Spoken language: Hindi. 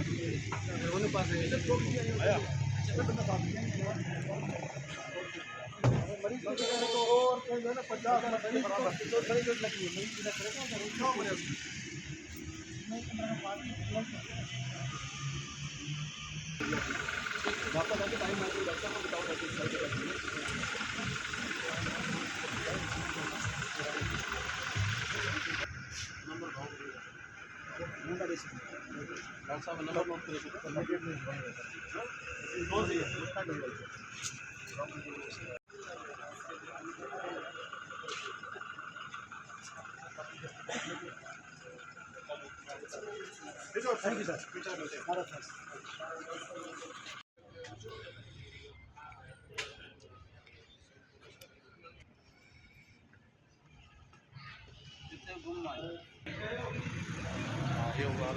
दोनों पास है आया मरीज को तो और कहीं जो है ना 50 मरीज तो बड़ी जोड़ लगी है मरीज बिना करे क्या बोले वापस आके टाइम आके डॉक्टर को बताओ नंबर डॉक्टर साहब नंबर नोट करिए दो ही है थैंक यू सर कितने घूम आए ये होगा